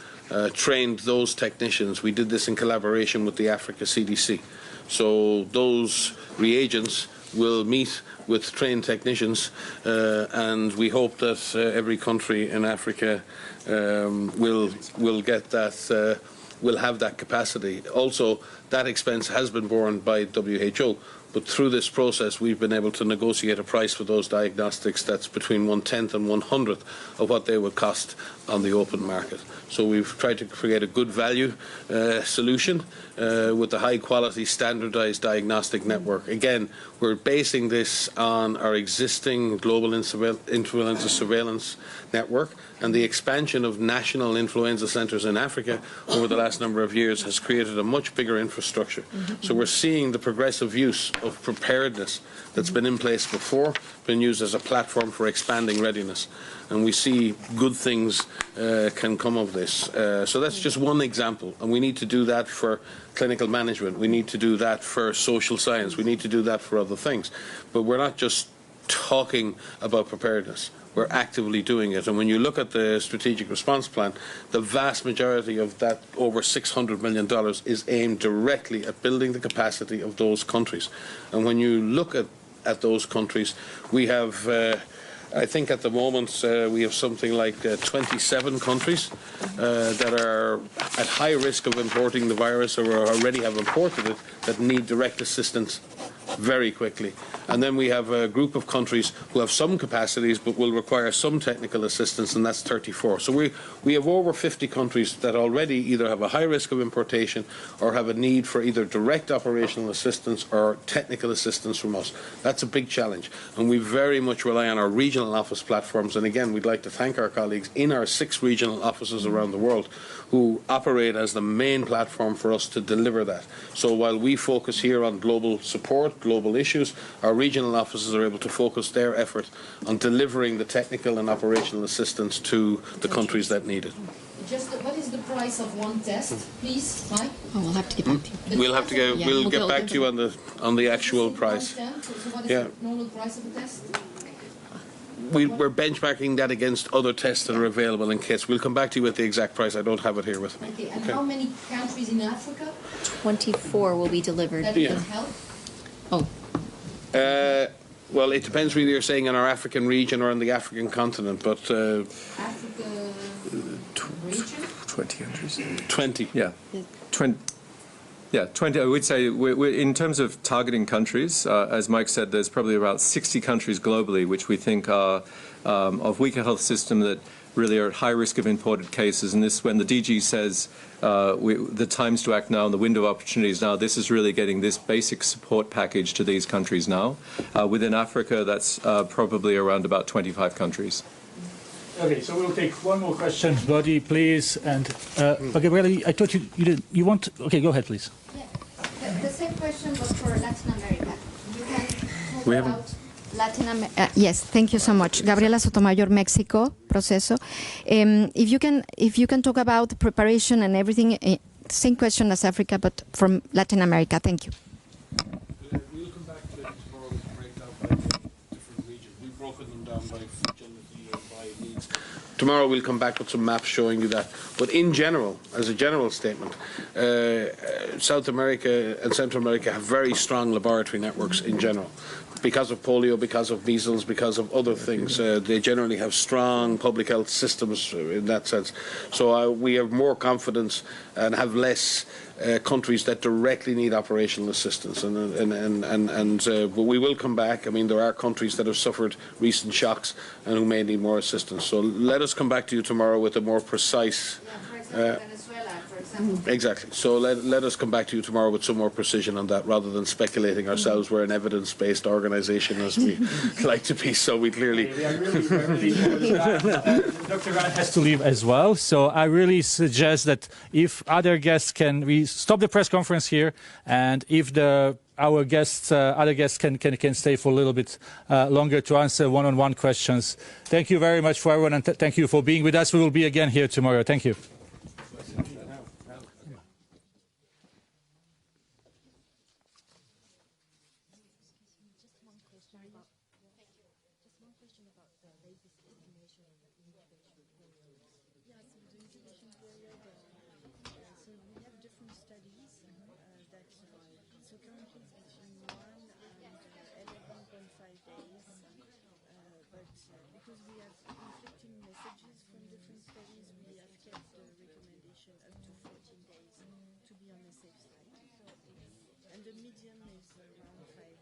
trained those technicians. We did this in collaboration with the Africa CDC. So those reagents will meet with trained technicians, and we hope that every country in Africa will get that, will have that capacity. Also, that expense has been borne by WHO, but through this process we've been able to negotiate a price for those diagnostics that's between 1/10 and 1/100 of what they would cost on the open market. So we've tried to create a good value solution with a high quality standardized diagnostic network. Again, we're basing this on our existing global influenza surveillance network, and the expansion of national influenza centres in Africa over the last number of years has created a much bigger infrastructure. So we're seeing the progressive use of preparedness that's been in place before, been used as a platform for expanding readiness. And we see good things can come of this. So that's just one example, and we need to do that for clinical management. We need to do that for social science. We need to do that for other things. But we're not just talking about preparedness. We're actively doing it. And when you look at the strategic response plan, the vast majority of that, over $600 million, is aimed directly at building the capacity of those countries. And when you look at those countries, we have, I think at the moment, we have something like 27 countries that are at high risk of importing the virus or already have imported it, that need direct assistance very quickly. And then we have a group of countries who have some capacities but will require some technical assistance, and that's 34. So we have over 50 countries that already either have a high risk of importation or have a need for either direct operational assistance or technical assistance from us. That's a big challenge, and we very much rely on our regional office platforms. And again, we'd like to thank our colleagues in our 6 regional offices around the world who operate as the main platform for us to deliver that. So while we focus here on global support, global issues, our regional offices are able to focus their effort on delivering the technical and operational assistance to the countries that need it. Just what is the price of one test, please, Mike? Oh, we'll have to get back to you. We'll have to go. Yeah, we'll get back to you on the actual price. So what is Yeah. the normal price of a test? We're benchmarking that against other tests that are available in kits. We'll come back to you with the exact price. I don't have it here with me. Okay, and how many countries in Africa 24 will be delivered. that Yeah. can help? Oh, Well, it depends whether you're saying in our African region or in the African continent, but Africa region? 20 countries. 20. Yeah. 20. Yeah, 20. I would say we're in terms of targeting countries, as Mike said, there's probably about 60 countries globally which we think are of weaker health system that really are at high risk of imported cases. And this, when the DG says the times to act now and the window of opportunities now, this is really getting this basic support package to these countries now. Within Africa, that's probably around about 25 countries. Okay, so we'll take one more question, Buddy, please. And okay, really, I thought you want. Okay, go ahead, please. Yeah. The same question was for Latin America. You can talk We about haven't. Latin America. Yes, thank you so much, Gabriela Sotomayor, Mexico, Proceso. If you can talk about preparation and everything. Same question as Africa, but from Latin America. Thank you. We'll come back to it tomorrow with a breakdown by different regions. We've broken them down by fragility and by needs. Tomorrow we'll come back with some maps showing you that. But in general, as a general statement, South America and Central America have very strong laboratory networks in general. Because of polio, because of measles, because of other things, they generally have strong public health systems in that sense. So we have more confidence and have less countries that directly need operational assistance. But we will come back. I mean, there are countries that have suffered recent shocks and who may need more assistance. So let us come back to you tomorrow with a more precise. For example, Venezuela, for example. Exactly. So let us come back to you tomorrow with some more precision on that, rather than speculating ourselves. We're an evidence-based organisation, as we like to be. So we clearly. Dr. Ryan has to leave as well, so I really suggest that if other guests we stop the press conference here, and if our guests, other guests can stay for a little bit longer to answer one-on-one questions. Thank you very much for everyone, and thank you for being with us. We will be again here tomorrow. Thank you. Because we have conflicting messages from different studies, we have kept the recommendation up to 14 days to be on the safe side. And the medium is around 5